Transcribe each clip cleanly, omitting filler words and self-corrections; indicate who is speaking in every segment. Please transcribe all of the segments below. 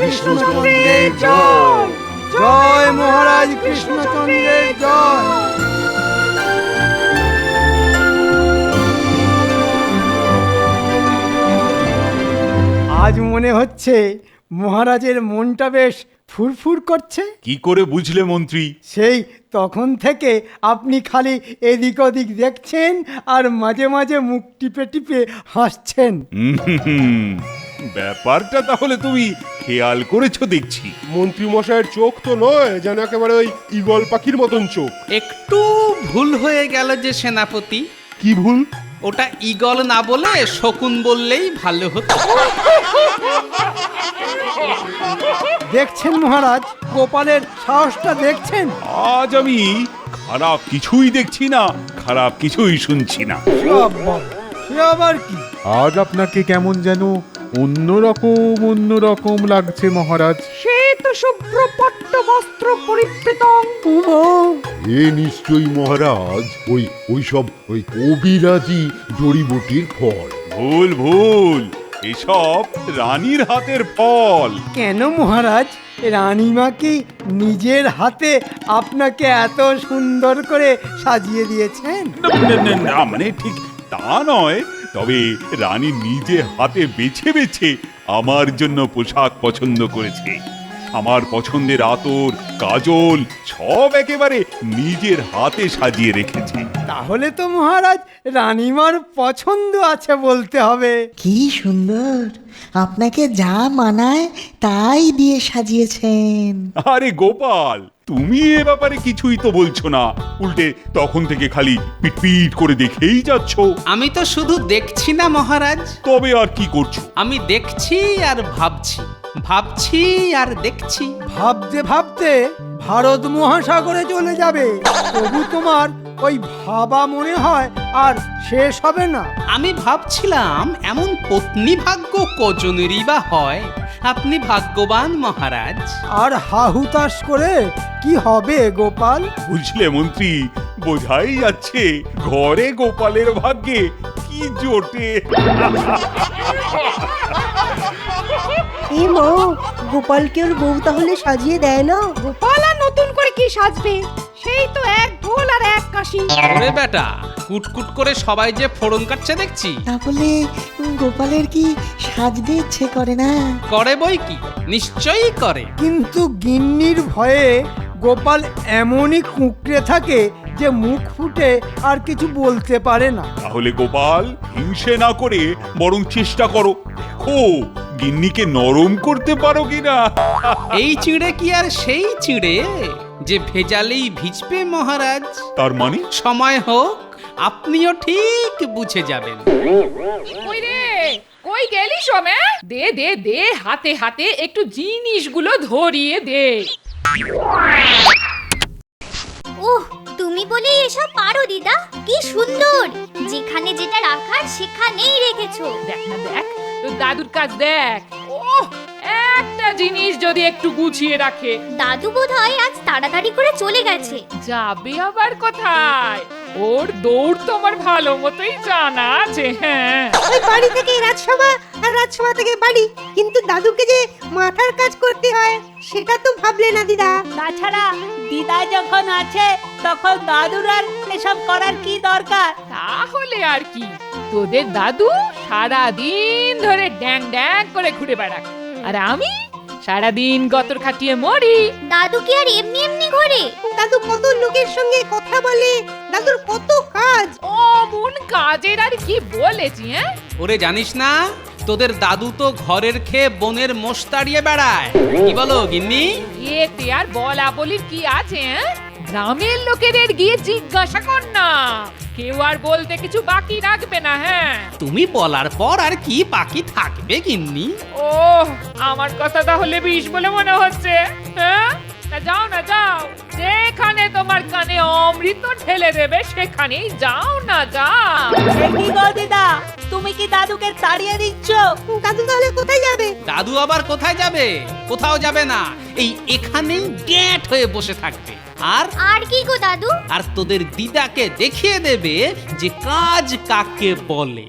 Speaker 1: কৃষ্ণচন্দ্রের জয়। জয় মহারাজ কৃষ্ণচন্দ্রের জয়। আজ মনে হচ্ছে মহারাজের মনটা বেশ ফুরফুর করছে।
Speaker 2: কি করে বুঝলে মন্ত্রী?
Speaker 1: সেই তখন থেকে আপনি খালি এদিক ওদিক দেখছেন আর মাঝে মাঝে মুখ টিপে টিপে হাসছেন।
Speaker 2: ব্যাপারটা তাহলে তুমি খেয়াল করেছো দেখছি।
Speaker 3: মন্ত্রী মশাইয়ের চোখ তো নয়, যেন একেবারে ওই ঈগল পাখির মতন চোখ।
Speaker 4: একটু ভুল হয়ে গেল যে সেনাপতি।
Speaker 3: কি ভুল?
Speaker 4: ওটা ঈগল না বলে শকুন বললেই ভালো হতো।
Speaker 1: দেখছেন মহারাজ, গোপালের সাহসটা দেখছেন?
Speaker 2: আজ আমি খারাপ কিছুই দেখছি না, খারাপ কিছুই শুনছি না।
Speaker 1: সে আবার কি?
Speaker 5: আজ আপনাকে কেমন যেন অন্যরকম লাগছে মহারাজ।
Speaker 6: সে তো শুভ্র পট্ট বস্ত্র পরিবৃত।
Speaker 7: এ নিশ্চয়ই মহারাজ ওই কবিরাজি জড়িবুটির ফল।
Speaker 2: ভুল ভুল, এসব রানীর হাতের ফল।
Speaker 1: কেন মহারাজ? রানীমা কি নিজের হাতে আপনাকে এত সুন্দর করে সাজিয়ে দিয়েছেন?
Speaker 2: না, মানে ঠিক তা নয়, তবে রানী নিজে হাতে বেছে বেছে আমার জন্য পোশাক পছন্দ করেছে। আমার পছন্দের আতর, কাজল সব একেবারে নিজের হাতে সাজিয়ে রেখেছে।
Speaker 1: তাহলে তো মহারাজ রানীমার পছন্দ আছে বলতে হবে।
Speaker 8: কি সুন্দর, আপনাকে যা মানায় তাই দিয়ে সাজিয়েছেন।
Speaker 2: আরে গোপাল, তুমি এ ব্যাপারে কিছুই তো বলছো না, উল্টে তখন থেকে খালি পিটপিট করে দেখেই যাচ্ছ।
Speaker 4: আমি তো শুধু দেখছি না মহারাজ,
Speaker 2: তবে আর কি করছো?
Speaker 4: আমি দেখছি আর ভাবছি, ভাবছি আর দেখছি।
Speaker 1: ভাবতে ভাবতে ভারত মহাসাগরে চলে যাবে, তবু তোমার ওই ভাবা মনে হয় আর শেষ হবে না।
Speaker 4: আমি ভাবছিলাম এমন পত্নী ভাগ্য কজনেরই বা হয়। আপনি ভাগ্যবান মহারাজ।
Speaker 1: আর হাহুতাশ করে কি হবে গোপাল?
Speaker 2: বুঝলে মন্ত্রী, বোঝাই যাচ্ছে ঘরে গোপালের ভাগ্যে কি জোটে।
Speaker 6: এই মা, গোপালকে ওর বউ তাহলে সাজিয়ে দেয় না? গোপাল আর নতুন করে কি সাজবে? সেই তো এক ঢোল আর এক কাশি।
Speaker 4: ওরে বেটা, কুটকুট করে সবাই যে ফোড়ন কাটছে দেখছি।
Speaker 8: তা বলে গোপালের কি সাজতে ইচ্ছে করে না?
Speaker 4: করে বই কি, নিশ্চয়ই করে।
Speaker 1: কিন্তু গিন্নির ভয়ে গোপাল এমনই কুঁকড়ে থাকে যে মুখ ফুটে আর কিছু বলতে পারে না।
Speaker 2: তাহলে গোপাল, হিংসে না করে বরং চেষ্টা করো, দেখো গিন্নিকে নরম করতে পারো কিনা।
Speaker 4: এই চিড়ে কি আর সেই চিড়ে যে ভেজালেই ভিজবে মহারাজ?
Speaker 2: তার মানে?
Speaker 4: সময় হোক, আপনিও ঠিক বুঝে যাবেন।
Speaker 9: কই রে, কই গেলি সোমে? দে দে দে, হাতে হাতে একটু জিনিসগুলো ধরিয়ে দে।
Speaker 10: ওহ, তুমি বলে এসব পারো দিদা? কি সুন্দর, যেখানে যেটা রাখার সেখানেই রেখেছো।
Speaker 9: দেখ না দেখ, তোর দাদুর কাজ দেখ। ওহ, একটা জিনিস যদি একটু গুছিয়ে রাখে।
Speaker 10: দাদু বোধহয় আজ তাড়াতাড়ি করে চলে গেছে।
Speaker 9: যাবে আবার কোথায়? ওর দৌড় তো আমার ভালো মতোই জানা আছে। হ্যাঁ,
Speaker 6: ওই বাড়ি থেকে রাজসভা আর রাজসভা থেকে বাড়ি, কিন্তু দাদুকে যে মাথার কাজ করতে হয় সেটা তো ভাবলে না দিদা।
Speaker 11: তাছাড়া দিদা যখন আছে তখন দাদুর আর এসব করার কি দরকার?
Speaker 9: তাহলে আর কি, তোদের দাদু সারা দিন ধরে ড্যাং ড্যাং করে ঘুরে বেড়াক, আর আমি সারাদিন গতর খাটিয়ে মরি।
Speaker 10: দাদু কি আর এমনি এমনি ঘোরে?
Speaker 6: দাদু কত লোকের সঙ্গে কথা বলে, দাদুর কত কাজ।
Speaker 9: ও মন কাজের আর কি বলেছি? হ্যাঁ,
Speaker 4: ওরে জানিস না, তোদের দাদু তো ঘরের খেয়ে বনের মোষ তাড়িয়ে বেড়ায়। কি বলো গিন্নি?
Speaker 9: এতে আর বলা বলির কি আছে? গ্রামের লোকেদের গিয়ে জিজ্ঞাসা কর না, কেউ আর বলতে কিছু বাকি রাখবে না। হ্যাঁ,
Speaker 4: তুমি বলার পর আর কি বাকি থাকবে গিন্নি?
Speaker 9: ও আমার কথা তাহলে বিষ বলে মনে হচ্ছে? হ্যাঁ, তা যাও না, যাও, যেখানে তোমার কানে অমৃত ঢেলে দেবে সেখানেই যাও না, যাও।
Speaker 11: কি গো দিদা, তুমি কি দাদুকে তাড়িয়ে দিচ্ছ?
Speaker 6: দাদু তাহলে কোথায় যাবে?
Speaker 4: দাদু আবার কোথায় যাবে? কোথাও যাবে না, এই এখানেই গ্যাট হয়ে বসে থাকবে।
Speaker 10: আর কি গো দাদু?
Speaker 4: আর তোদের দিদাকে দেখিয়ে দেবে যে কাজ কাকে বলে।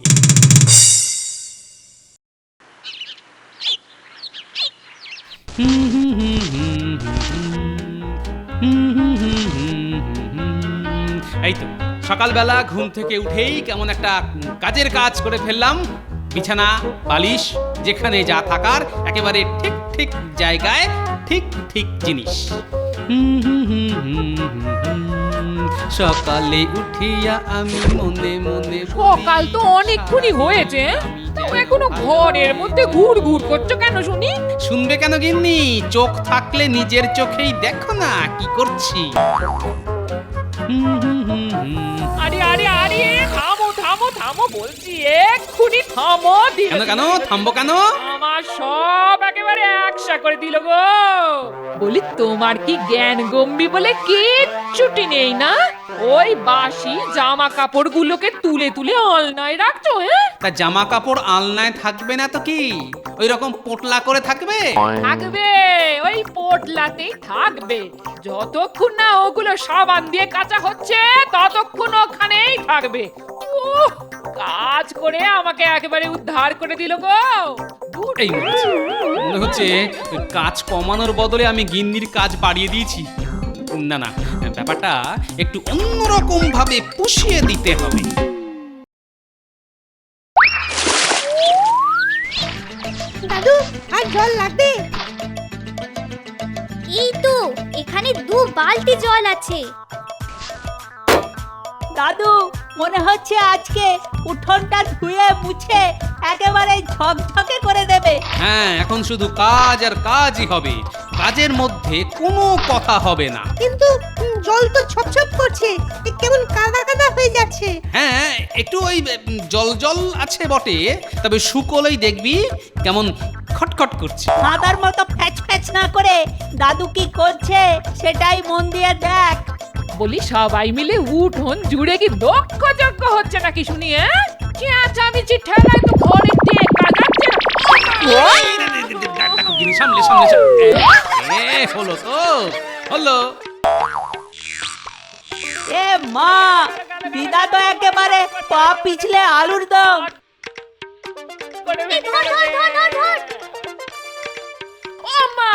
Speaker 4: এই তো সকালবেলা ঘুম থেকে উঠেই কেমন একটা কাজের কাজ করে ফেললাম। বিছানা বালিশ যেখানে যা থাকার একেবারে ঠিক ঠিক জায়গায়, ঠিক ঠিক জিনিস। সকালে উঠিয়া আমি মনে মনে
Speaker 9: সকাল তো অনেকক্ষণই হয়েছে, তাও এখনো ঘরের মধ্যে ঘুর ঘুর করছো কেন শুনি?
Speaker 4: শুনবে কেন গিন্নি? চোখ থাকলে নিজের চোখেই দেখো না কি করছি।
Speaker 9: আরে আরে আরে থামো থামো থামো বলছি, এক্ষুনি থামো।
Speaker 4: কেন কেন থামবো কেন?
Speaker 9: আমার সব একেবারে একসা করে দিল গো। বলি তোমার কি জ্ঞান গম্বি বলে কিচ্ছুটি নেই না? ওই বাসি জামা কাপড়গুলোকে তুলে তুলে আলনায় রাখছো।
Speaker 4: তা জামা কাপড় আলনায় থাকবে না তো কি ওই রকম পোটলা করে থাকবে?
Speaker 9: থাকবে, ওই পোটলাতেই থাকবে। যতক্ষণ না ওগুলো সাবান দিয়ে কাঁচা হচ্ছে ততক্ষণ ওখানেই থাকবে। উহ, কাজ করে আমাকে একেবারে উদ্ধার করে দিল গো।
Speaker 4: এই মনে হচ্ছে কাজ কমানোর বদলে আমি গিন্নির কাজ বাড়িয়ে দিয়েছি। না না, ব্যাপারটা একটু অন্যরকম ভাবে পুষিয়ে দিতে হবে।
Speaker 6: দাদু আর জল লাগবে?
Speaker 10: এই তো এখানে 2 বালতি জল আছে।
Speaker 11: দাদু মনে হচ্ছে আজকে উঠোনটা ধুয়ে মুছে একেবারে ঝকঝকে করে দেবে।
Speaker 4: হ্যাঁ, এখন শুধু কাজ আর কাজই হবে, কাজের মধ্যে কোনো কথা হবে না।
Speaker 6: কিন্তু জল তো ছপছপ করছে, কেমন কাদা কাদা হয়ে যাচ্ছে।
Speaker 4: হ্যাঁ, একটু ওই জল জল আছে বটে, তবে শুকোলেই দেখবি কেমন খটখট করছে।
Speaker 11: মাদার মতো ফ্যাচ ফ্যাচ না করে দাদু কি করছে সেটাই মন দিয়ে দেখ।
Speaker 9: বলি সবাই মিলে উঠোন জুড়ে কি দক্ষ যজ্ঞ হচ্ছে নাকি শুনি? চেঁচামেচি ঠেলায় তো ঘরে টেকা যাচ্ছে না।
Speaker 4: সামলে সামলে হলো তো হলো।
Speaker 11: এ মা, দিদা তো একেবারে পা পিছলে আলুর দম।
Speaker 9: করে
Speaker 10: এই ধর ধর ধর ধর ধর।
Speaker 9: ও মা!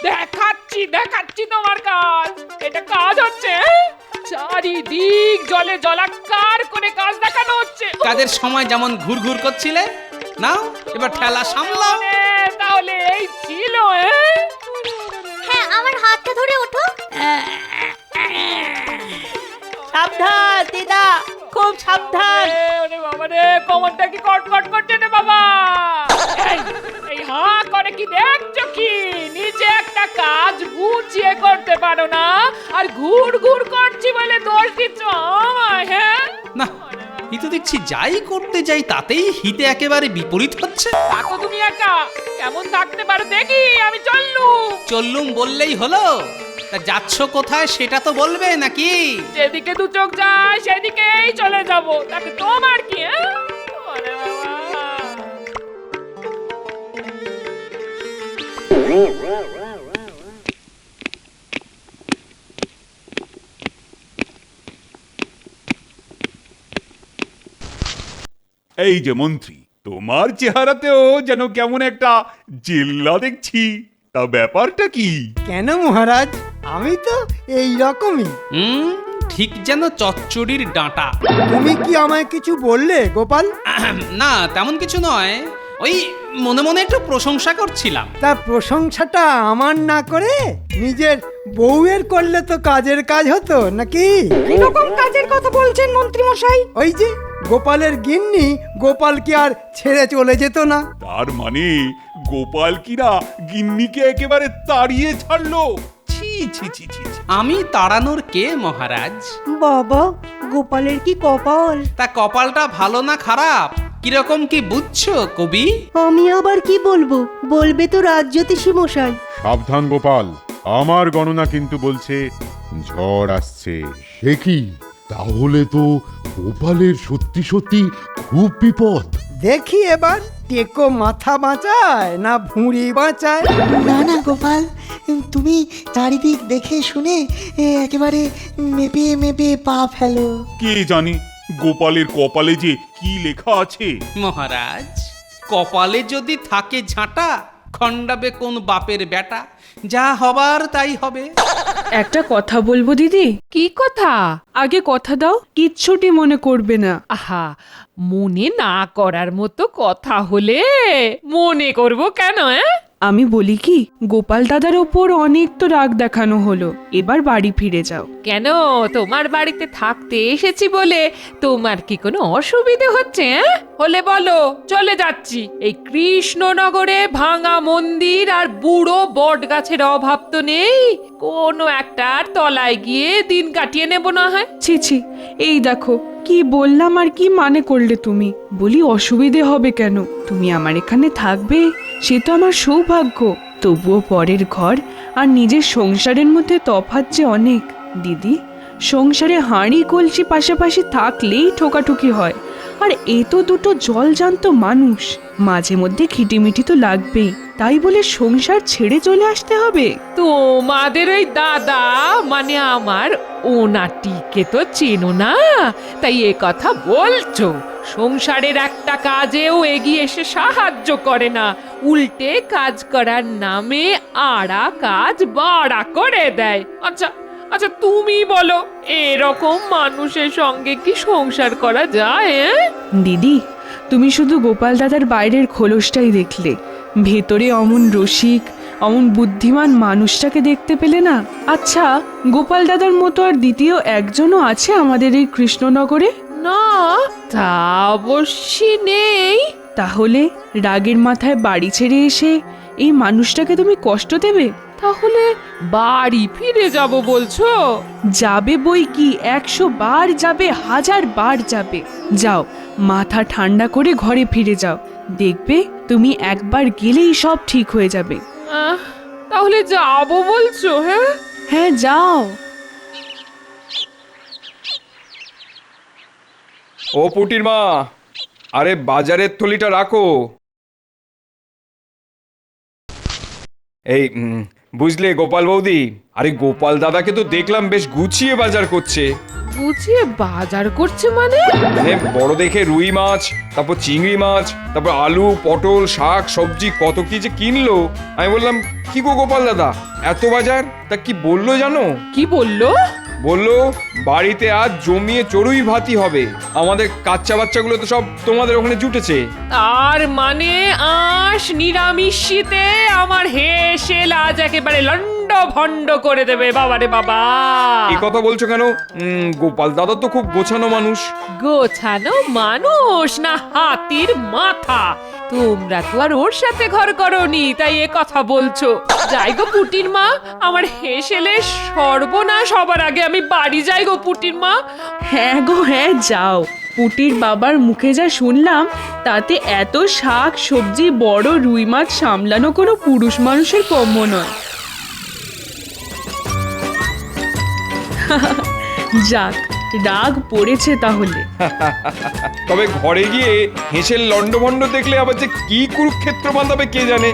Speaker 9: দেখাচ্ছি দেখাচ্ছি তোমার কাজ। এটা কাজ হচ্ছে? চারিদিক জলে জলাকার করে কাজ দেখানো হচ্ছে।
Speaker 4: কাজের সময় যেমন ঘুরঘুর করছিলে, নাও এবার ঠেলা সামলাও।
Speaker 9: তাহলে এই ছিল।
Speaker 10: হ্যাঁ, আমার হাতটা ধরে ওঠো।
Speaker 11: সাবধান দিদা, খুব সাবধান।
Speaker 9: ওরে বাবা রে, কোমরটা কি কটকট করছে রে বাবা। এই হা করে কি দেখছো কি? নিজে একটা কাজ গুছিয়ে করতে পারো না, আর ঘুর ঘুর করছি বলে দোষ দিচ্ছ আমায়। হ্যাঁ
Speaker 4: না, এই তো দেখছি যাই করতে যাই তাতেই হিতে একেবারে বিপরীত হচ্ছে।
Speaker 9: থাকো তুমি একা, কেমন থাকতে পারো দেখি। আমি চললুম।
Speaker 4: চললুম বললেই হলো? তা যাচ্ছ কোথায় সেটা তো বলবে নাকি?
Speaker 9: যেদিকে দু চোখ যায় সেদিকেই চলে যাব, তাতে তোমার কি? ওরে বাবা।
Speaker 2: এই যে মন্ত্রী, তোমার চেহারাতেও যেন কেমন একটা জিল্লা দেখছি। তা ব্যাপারটা কি?
Speaker 1: কেন মহারাজ, আমি তো এই রকমই।
Speaker 4: ঠিক যেন চচ্চড়ির ডাঁটা।
Speaker 1: তুমি কি আমায় কিছু বললে গোপাল?
Speaker 4: না, তেমন কিছু নয়, ওই মনে মনে একটু প্রশংসা করছিলাম।
Speaker 1: তা প্রশংসাটা আমার না করে নিজের বউয়ের করলে তো কাজের কাজ হতো নাকি?
Speaker 6: কিরকম কাজের কথা বলছেন মন্ত্রী মশাই?
Speaker 1: ওই যে গোপালের গিন্নি গোপালকে আর ছেড়ে চলে যেত না।
Speaker 2: তার মানে গোপাল কিনা গিন্নিকে একেবারে তাড়িয়ে ছাড়লো? ছি ছি ছি ছি ছি।
Speaker 4: আমি তাড়ানোর কে মহারাজ?
Speaker 6: বাবা, গোপালের কি কপাল।
Speaker 4: তা কপালটা ভালো না খারাপ কিরকম কি বুঝছো কবি?
Speaker 6: আমি আবার কি বলবো, বলবে তো রাজজ্যোতিষী মশাই।
Speaker 5: সাবধান গোপাল, আমার গণনা কিন্তু বলছে ঝড় আসছে।
Speaker 7: সে কি? তাহলে তো গোপালের সত্যি সত্যি খুব বিপদ।
Speaker 1: দেখি এবার টেকো মাথা বাঁচায় না ভুঁড়ি বাঁচায়।
Speaker 8: না না গোপাল, তুমি চারিদিক দেখে শুনে একেবারে মেপে মেপে পা ফেলো।
Speaker 2: কে জানে গোপালের কপালে যে কি লেখা আছে।
Speaker 4: মহারাজ, কপালে যদি থাকে ঝাঁটা, খণ্ডাবে কোন বাপের বেটা, যা হবার তাই হবে।
Speaker 12: একটা কথা বলবো দিদি।
Speaker 9: কি কথা?
Speaker 12: আগে কথা দাও, কিচ্ছুটি মনে করবে না।
Speaker 9: আহা, মনে না করার মতো কথা হলে মনে করব কেন?
Speaker 12: আমি বলি কি, গোপাল দাদার ওপর অনেক তো রাগ দেখানো হলো, এবার বাড়ি ফিরে যাও।
Speaker 9: কেন, তোমার বাড়িতে থাকতে এসেছি বলে তোমার কি কোনো অসুবিধে হচ্ছে? হলে বলো, চলে যাচ্ছি। এই কৃষ্ণনগরে ভাঙা মন্দির আর বুড়ো বট গাছের অভাব তো নেই, কোনো একটার তলায় গিয়ে দিন কাটিয়ে নেব না হয়।
Speaker 12: ছি ছি, এই দেখো কি বললাম আর কি মানে করলে তুমি। বলি অসুবিধে হবে কেন, তুমি আমার এখানে থাকবে, সে তো আমার সৌভাগ্য। তবুও পরের ঘর আর নিজের সংসারের মধ্যে তফাৎ যে অনেক দিদি। সংসারে হাঁড়ি কলসি পাশাপাশি থাকলেই ঠোকাঠুকি হয়, আর এ তো দুটো জলজান্ত মানুষ, মাঝে মধ্যে খিটিমিটি তো লাগবেই। তাই বলে সংসার ছেড়ে চলে আসতে হবে?
Speaker 9: তোমাদের ওই দাদা মানে আমার ওনাটিকে তো চেনো না, তাই এ কথা বলছো। সংসারের একটা কাজেও এগিয়ে এসে সাহায্য করে না, উল্টে কাজ করার নামে আড়া কাজ বাড়া করে দেয়। আচ্ছা আচ্ছা, তুমি বলো, এরকম মানুষের সঙ্গে কি সংসার করা যায়?
Speaker 12: দিদি, তুমি শুধু গোপাল দাদার বাইরের খোলসটাই দেখলে, ভেতরে অমন রসিক অমন বুদ্ধিমান মানুষটাকে দেখতে পেলে না? আচ্ছা, গোপাল দাদার মতো আর দ্বিতীয় একজনও আছে আমাদের এই কৃষ্ণনগরে?
Speaker 9: না, তা অবশ্যই নেই।
Speaker 12: তাহলে রাগের মাথায় বাড়ি ছেড়ে এসে এই মানুষটাকে তুমি কষ্ট দেবে?
Speaker 9: তাহলে বাড়ি ফিরে যাব বলছো?
Speaker 12: যাবে বই কি, 100 বার যাবে, 1000 বার যাবে। যাও, মাথা ঠান্ডা করে ঘরে ফিরে যাও, দেখবে তুমি একবার গেলেই সব ঠিক হয়ে যাবে।
Speaker 9: তাহলে যাবো বলছো? হ্যাঁ
Speaker 12: হ্যাঁ, যাও।
Speaker 13: ও পুটির মা, আরে বাজারের থলিটা রাখো। এই বুঝলে গোপাল বৌদি, আরে গোপাল দাদাকে তো দেখলাম বেশ গুছিয়ে বাজার করছে।
Speaker 9: গুছিয়ে বাজার করছে মানে?
Speaker 13: বড় দেখে রুই মাছ, তারপর চিংড়ি মাছ, তারপর আলু পটল শাক সবজি কত কি যে কিনলো। আমি বললাম, কি গো গোপাল দাদা, এত বাজার? তা কি বললো জানো?
Speaker 9: কি বললো?
Speaker 13: বললো বাড়িতে আজ জমিয়ে চড়ুই ভাতি হবে, আমাদের কাচ্চা বাচ্চাগুলো তো সব তোমাদের ওখানে জুটেছে।
Speaker 9: আর মানে আঁশ নিরামিষিতে আমার হেসেল আজ একেবারে লন্ড ভন্ড করে দেবে। বাবারে বাবা,
Speaker 13: এই কথা বলছো কেন? গোপাল দাদা তো খুব গোছানো মানুষ।
Speaker 9: গোছানো মানুষ না হাতির মাথা? তোমরা তো আর ওর সাথে ঘর করনি, তাই এ কথা বলছো। যাই গো পুটির মা, আমার হেসেলে সর্বনাশ হবার আগে আমি বাড়ি যাই গো পুটির মা।
Speaker 12: হ্যাঁ গো হ্যাঁ, যাও। পুটির বাবার মুখে যা শুনলাম, তাতে এত শাক সবজি বড় রুই মাছ সামলানো কোনো পুরুষ মানুষের কম্য নয়। যাক, রাগ পড়েছে তাহলে।
Speaker 13: তবে ঘরে গিয়ে হেসেল লন্ডভন্ড দেখলে আবার যে কি কুরুক্ষেত্র বাঁধাবে কে জানে।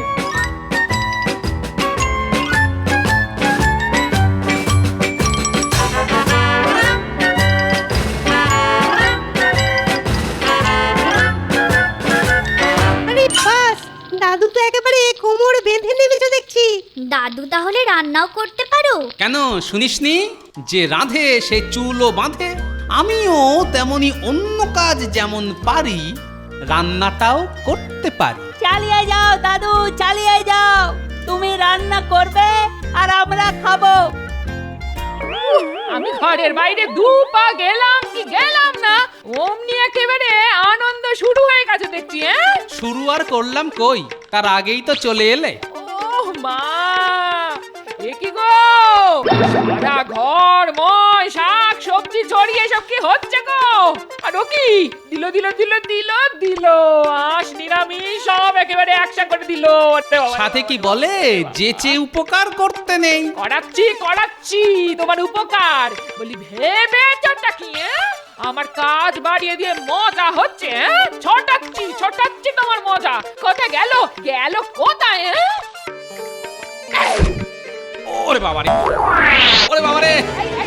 Speaker 6: দাদু তো একেবারে কোমর বেঁধে নেমেছে দেখছি।
Speaker 10: দাদু তাহলে রান্নাও করতে পারো?
Speaker 4: কেন শুনিসনি যে রাঁধে সে চুলও বাঁধে? আমিও তেমনি অন্য কাজ যেমন পারি, রান্নাটাও করতে পারি।
Speaker 11: চালিয়ে যাও দাদু, চালিয়ে যাও। তুমি রান্না করবে আর আমরা খাবো।
Speaker 9: আমি ঘরের বাইরে দু পা গেলাম কি গেলাম না, অমনি একেবারে আনন্দ শুরু হয়ে গেছে দেখছি।
Speaker 4: শুরু আর করলাম কই, তার আগেই তো চলে এলে।
Speaker 9: ওহ মা, এ কি গো, সারা ঘর ময় শাক সবজি ছড়িয়ে সব কি হচ্ছে গো? আর ও কি দিল দিল দিল দিল দিল আঁশ নিরামিষ সব একেবারে একসা করে দিল।
Speaker 4: সাথে কি বলে, যেচে উপকার করতে নেই।
Speaker 9: করাচ্ছি করাচ্ছি তোমার উপকার, বলি ভেবেছটা কি? আমার কাজ বাড়িয়ে দিয়ে মজা হচ্ছে? ছটাচ্ছি ছটাচ্ছি তোমার মজা। কোথায় গেল গেল কোথায়?
Speaker 4: ওরে বাবারে, ওরে বাবারে,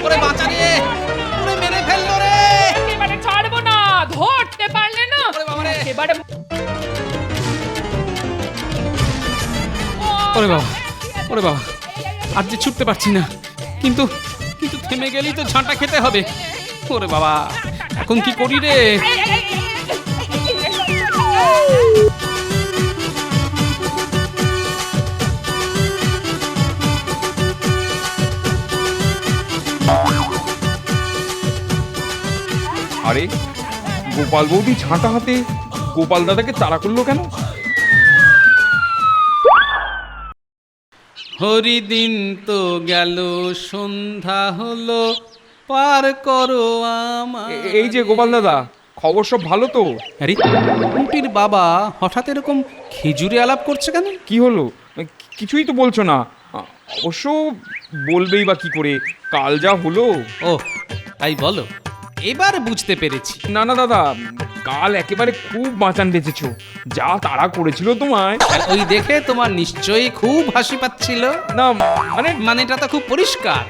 Speaker 4: ওরে বাঁচা রে, ওরে মেরে ফেললো রে।
Speaker 9: একেবারে ছাড়বো না, ধরতে পারলে না।
Speaker 4: ওরে বাবারে,
Speaker 9: এবারে
Speaker 4: ওরে বাবা, ওরে বাবা, আর যে ছুটতে পারছি না, কিন্তু কিন্তু থেমে গেলেই তো ঝাঁটা খেতে হবে। ওরে বাবা, এখন কি করি রে?
Speaker 13: আরে গোপাল বৌদি ঝাঁটা হাতে গোপাল দাদাকে তাড়া করলো কেন?
Speaker 4: হরিদিন তো গেল, সন্ধ্যা হলো, পার করো আমার।
Speaker 13: এই যে গোপাল দাদা, খবর সব ভালো তো?
Speaker 4: আরে কুটির বাবা হঠাৎ এরকম খেজুরে আলাপ করছে কেন?
Speaker 13: কি হলো? কিছুই তো বলছো না। অবশ্য বলবেই বা কি করে, কাল যা হলো।
Speaker 4: ও তাই বলো, এবার বুঝতে পেরেছি।
Speaker 13: না না দাদা, কাল একেবারে খুব বাঁচান বেঁচেছো, যা তাড়া করেছিল তোমায়।
Speaker 4: আর ওই দেখে তোমার নিশ্চয়ই খুব হাসি পাচ্ছিল।
Speaker 13: না
Speaker 4: মানেটা তো খুব পরিষ্কার,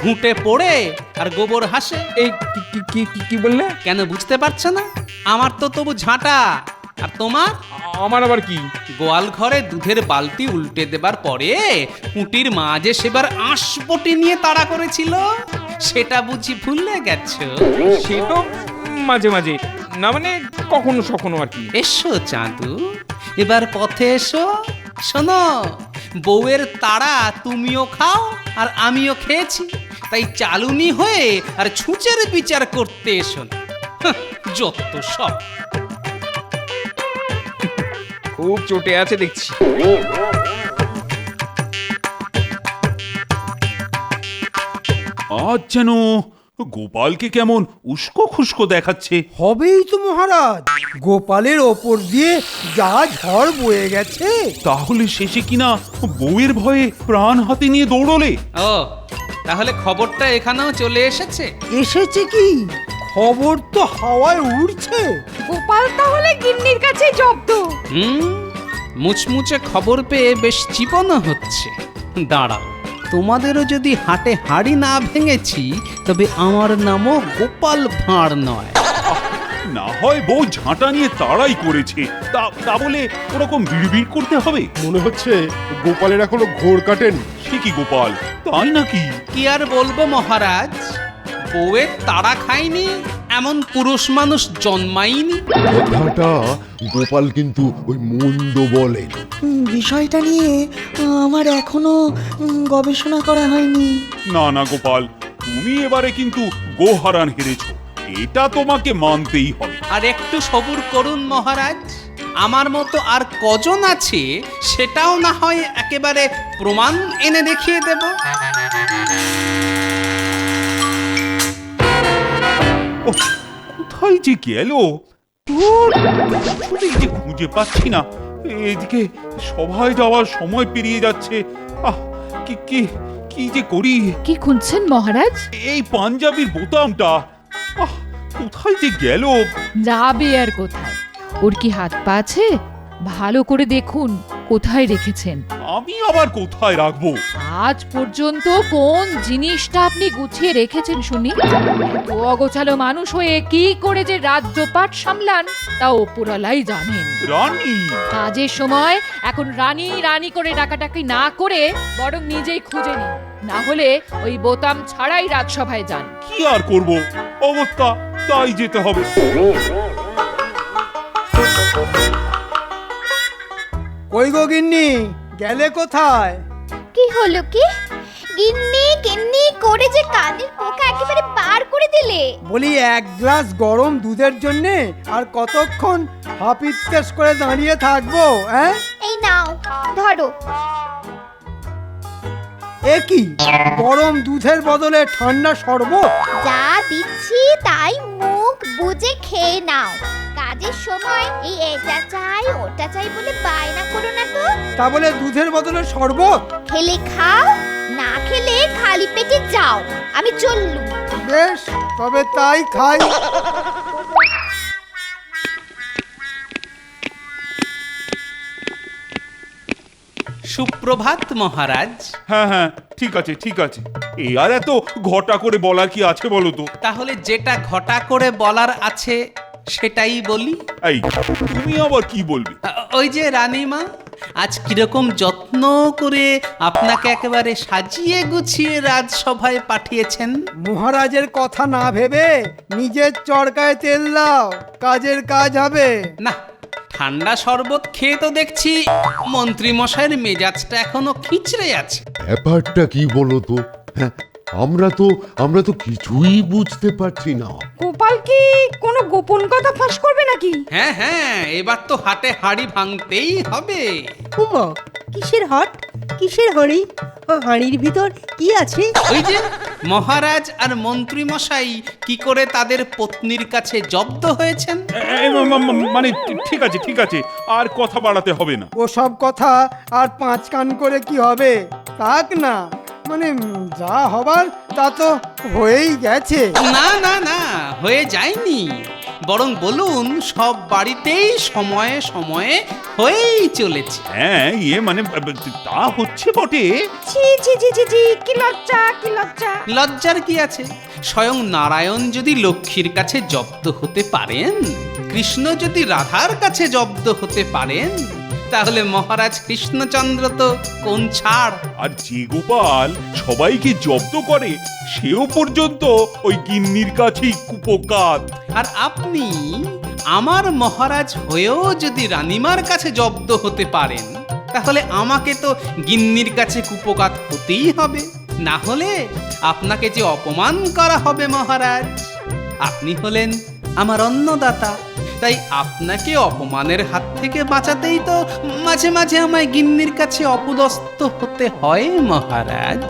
Speaker 4: ঘুঁটে পড়ে আর গোবর হাসে।
Speaker 13: এই কি বললে?
Speaker 4: কেন বুঝতে পারছো না? আমার তো তবু ঝাঁটা, আর তোমার?
Speaker 13: আমার আবার কি?
Speaker 4: গোয়াল ঘরে দুধের বালতি উল্টে দেবার পরে কুটির মা যে সেবার আঁশপটি নিয়ে তাড়া করেছিল, সেটা বুঝি ভুলে গেছো?
Speaker 13: সে তো মাঝে মাঝে, না মানে কখনো সখনো আর কি।
Speaker 4: এসো চাঁদু, এবার পথে এসো। শোনো, বউয়ের তাড়া তুমিও খাও আর আমিও খেয়েছি, তাই চালুনি হয়ে আর ছুঁচের বিচার করতে এসো না। যত সব।
Speaker 13: খুব চটে আছে দেখছি।
Speaker 2: আজ যেন গোপালকে কেমন উস্কো খুস্কো দেখাচ্ছে।
Speaker 1: হবেই তো মহারাজ, গোপালের ওপর দিয়ে যা ঝড় বয়ে গেছে।
Speaker 2: তাহলে শেষে কিনা বউয়ের ভয়ে প্রাণ হাতে নিয়ে দৌড়লে?
Speaker 4: ও তাহলে খবরটা এখানেও চলে এসেছে?
Speaker 1: এসেছে কি? খবর তো হাওয়ায় উড়ছে।
Speaker 9: গোপাল তাহলে গিন্নির কাছে জব্দ।
Speaker 4: মুচমুচে খবর পেয়ে বেশ চিপনো হচ্ছে। দাঁড়াও, তোমাদেরও যদি হাটে হাড়ি না ভেঙেছি, তবে আমার নামও গোপাল ভাঁড় নয়।
Speaker 2: না হয় বউ ঝাঁটা নিয়ে তাড়াই করেছে, তা বলে ওরকম বিড়বিড় করতে হবে?
Speaker 3: মনে হচ্ছে গোপালের এখনো ঘোর কাটেনি।
Speaker 2: সে কি গোপাল, তাই নাকি?
Speaker 4: কি আর বলবো মহারাজ, বউয়ের তাড়া খায়নি এমন পুরুষ মানুষ জন্মায়নি।
Speaker 7: কথাটা গোপাল কিন্তু ওই মন্দ বলেন।
Speaker 8: বিষয়টা নিয়ে আমার এখনো গবেষণা করা হয়নি।
Speaker 2: না না গোপাল, তুমি এবারে কিন্তু গোহারান হেরেছো, এটা তোমাকে মানতেই হবে।
Speaker 4: আর একটু সবুর করুন মহারাজ, আমার মতো আর কজন আছে সেটাও না হয় একেবারে প্রমাণ এনে দেখিয়ে দেব।
Speaker 2: কোথায় যে গেল? কিছুতেই যে খুঁজে পাচ্ছি না। এদিকে সভায় যাওয়ার সময় পেরিয়ে যাচ্ছে। কি কি কি যে করি?
Speaker 9: কি খুঁজছেন মহারাজ?
Speaker 2: এই পাঞ্জাবির বোতামটা কোথায় যে গেল?
Speaker 9: যাবে আর কোথায়? ওর কি হাত পা আছে? ভালো করে দেখুন কোথায় রেখেছেন।
Speaker 2: আমি আবার কোথায় রাখবো?
Speaker 9: আজ পর্যন্ত কোন জিনিসটা আপনি গুছিয়ে রেখেছেন শুনি? এত অগোছালো মানুষ হয়ে কি করে যে রাজ্যপাট সামলান তা ওপরালাই জানেন।
Speaker 2: রানী?
Speaker 9: কাজের সময় এখন রানী রানী করে ডাকাডাকি না করে বরং নিজেই খুঁজে নিন, না হলে ওই বোতাম ছাড়াই রাজসভায় যান।
Speaker 2: কি আর করব, অবস্থা তাই যেতে হবে।
Speaker 1: কই গো গিন্নি, গেলে কোথায়?
Speaker 10: কি হলো কি? গিন্নি গিন্নি করে যে কানের পোকা একেবারে বার করে দিলে।
Speaker 1: বলি এক গ্লাস গরম দুধের জন্যে আর কতক্ষণ হাপিত্তেস করে দাঁড়িয়ে থাকবো?
Speaker 10: এই নাও ধরো।
Speaker 1: এ কি, গরম দুধের বদলে ঠান্ডা শরবত?
Speaker 10: যা দিচ্ছি তাই মুখ বুজে খেয়ে নাও। কাজের সময় এই এটা চাই ওটা চাই বলে বায়না করো না তো।
Speaker 1: তা বলে দুধের বদলে শরবত?
Speaker 10: খেলে খাও, না খেলে খালি পেটে যাও। আমি চললুম।
Speaker 1: বেশ, তবে তাই খাই।
Speaker 4: সুপ্রভাত মহারাজ।
Speaker 2: হ্যাঁ হ্যাঁ, ঠিক আছে ঠিক আছে। এই আর এত ঘটা করে বলার কি আছে বলো তো?
Speaker 4: তাহলে যেটা ঘটা করে বলার আছে সেটাই বলি।
Speaker 2: এই তুমি আবার কি বলবে?
Speaker 4: ওই যে রানীমা, আজ কিরকম যত্ন করে আপনাকে একেবারে সাজিয়ে গুছিয়ে রাজসভায় পাঠিয়েছেন।
Speaker 1: মহারাজের কথা না ভেবে নিজের চরকায় তেল দাও, কাজের কাজ হবে।
Speaker 4: না, ঠান্ডা শরবত খেয়ে তো দেখছি মন্ত্রী মশাইয়ের মেজাজটা এখনো খিচড়ে আছে।
Speaker 7: ব্যাপারটা কি বলো তো? হ্যাঁ, আমরা তো কিছুই বুঝতে পারছি না।
Speaker 6: গোপাল কি কোনো গোপন কথা ফাঁস করবে নাকি?
Speaker 4: হ্যাঁ হ্যাঁ, এবার তো হাটে হাড়ি ভাঙতেই হবে।
Speaker 6: উমা, কিসের হাট, কিসের হাঁড়ি? হাঁড়ির ভিতর কি আছে?
Speaker 4: ওই যে মহারাজ আর মন্ত্রী মশাই কি করে তাদের পত্নীর কাছে জব্দ হয়েছেন।
Speaker 2: মানে ঠিক আছে, আর কথা বাড়াতে হবে না।
Speaker 1: ওসব কথা আর 5 কান করে কি হবে? থাক না, মানে যা হবার তা তো হয়েই গেছে।
Speaker 4: না না না, হয়ে যায়নি, বরং বলুন সব বাড়িতেই সময়ে সময়ে হয়েই চলেছে।
Speaker 2: হ্যাঁ, মানে তা হচ্ছে বটে।
Speaker 6: ছি ছি ছি ছি ছি, কি লজ্জা, কি লজ্জা!
Speaker 4: লজ্জার কি আছে? স্বয়ং নারায়ণ যদি লক্ষ্মীর কাছে জব্দ হতে পারেন, কৃষ্ণ যদি রাধার কাছে জব্দ হতে পারেন, তাহলে মহারাজ কৃষ্ণচন্দ্র তো কোন ছাড়।
Speaker 2: আর যে গোপাল সবাইকে জব্দ করে সেও পর্যন্ত ওই গিন্নির কাছেই কুপোকাত।
Speaker 4: আর আপনি আমার মহারাজ হয়েও যদি রানীমার কাছে জব্দ হতে পারেন, তাহলে আমাকে তো গিন্নির কাছে কুপোকাত হতেই হবে। না হলে আপনাকে যে অপমান করা হবে মহারাজ। আপনি হলেন আমার অন্নদাতা, তাই আপনাকে অপমানের হাত থেকে বাঁচাতেই তো মাঝে মাঝে আমায় গিন্নির কাছে অপদস্থ হতে হয় মহারাজ।